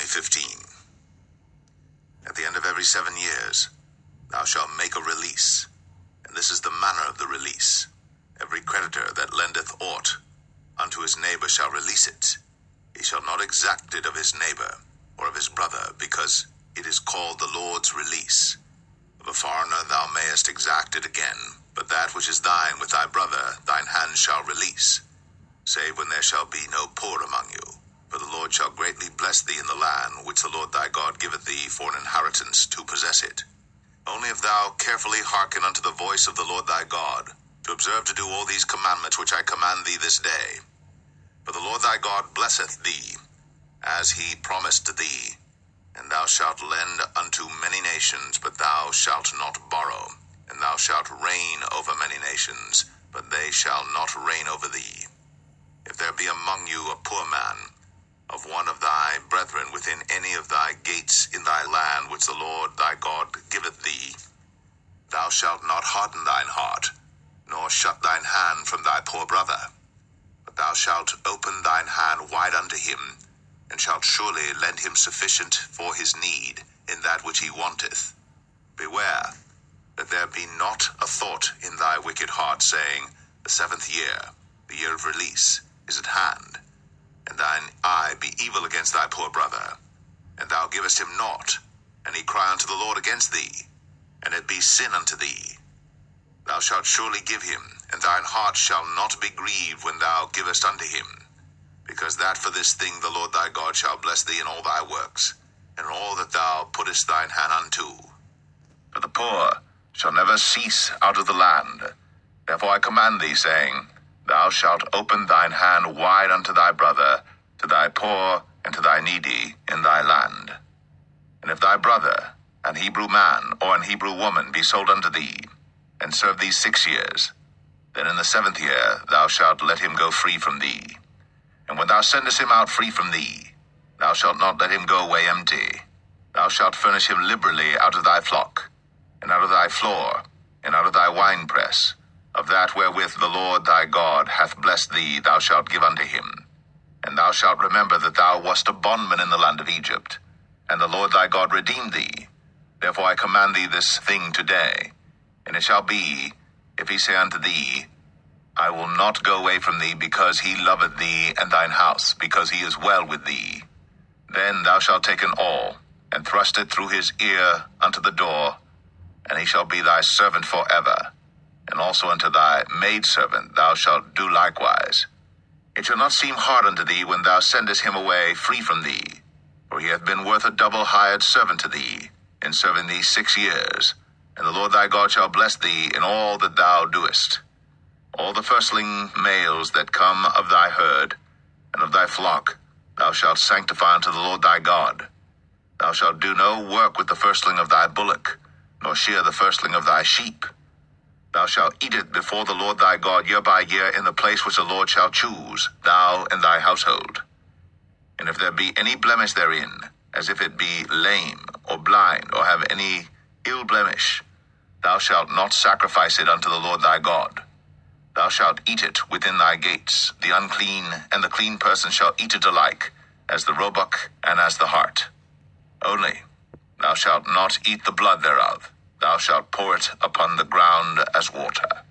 15. At the end of every 7 years, thou shalt make a release, and this is the manner of the release. Every creditor that lendeth aught unto his neighbor shall release it. He shall not exact it of his neighbor or of his brother, because it is called the Lord's release. Of a foreigner thou mayest exact it again, but that which is thine with thy brother thine hand shall release, save when there shall be no poor among you. For the Lord shall greatly bless thee in the land which the Lord thy God giveth thee for an inheritance to possess it. Only if thou carefully hearken unto the voice of the Lord thy God, to observe to do all these commandments which I command thee this day. For the Lord thy God blesseth thee, as he promised thee, and thou shalt lend unto many nations, but thou shalt not borrow, and thou shalt reign over many nations, but they shall not reign over thee. If there be among you a poor man, of one of thy brethren within any of thy gates in thy land which the Lord thy God giveth thee, thou shalt not harden thine heart, nor shut thine hand from thy poor brother, but thou shalt open thine hand wide unto him, and shalt surely lend him sufficient for his need in that which he wanteth. Beware that there be not a thought in thy wicked heart, saying, the 7th year, the year of release, is at hand, and thine eye be evil against thy poor brother, and thou givest him naught, and he cry unto the Lord against thee, and it be sin unto thee. Thou shalt surely give him, and thine heart shall not be grieved when thou givest unto him, because that for this thing the Lord thy God shall bless thee in all thy works, and all that thou puttest thine hand unto. For the poor shall never cease out of the land. Therefore I command thee, saying, thou shalt open thine hand wide unto thy brother, to thy poor and to thy needy in thy land. And if thy brother, an Hebrew man or an Hebrew woman, be sold unto thee, and serve thee 6 years, then in the 7th year thou shalt let him go free from thee. And when thou sendest him out free from thee, thou shalt not let him go away empty. Thou shalt furnish him liberally out of thy flock, and out of thy floor, and out of thy winepress. Of that wherewith the Lord thy God hath blessed thee thou shalt give unto him. And thou shalt remember that thou wast a bondman in the land of Egypt, and the Lord thy God redeemed thee. Therefore I command thee this thing today. And it shall be, if he say unto thee, I will not go away from thee, because he loveth thee and thine house, because he is well with thee, then thou shalt take an awl, and thrust it through his ear unto the door, and he shall be thy servant forever. And also unto thy maidservant thou shalt do likewise. It shall not seem hard unto thee when thou sendest him away free from thee, for he hath been worth a double hired servant to thee, in serving thee 6 years. And the Lord thy God shall bless thee in all that thou doest. All the firstling males that come of thy herd and of thy flock thou shalt sanctify unto the Lord thy God. Thou shalt do no work with the firstling of thy bullock, nor shear the firstling of thy sheep. Thou shalt eat it before the Lord thy God year by year in the place which the Lord shall choose, thou and thy household. And if there be any blemish therein, as if it be lame, or blind, or have any ill blemish, thou shalt not sacrifice it unto the Lord thy God. Thou shalt eat it within thy gates. The unclean and the clean person shall eat it alike, as the roebuck and as the hart. Only thou shalt not eat the blood thereof. Thou shalt pour it upon the ground as water.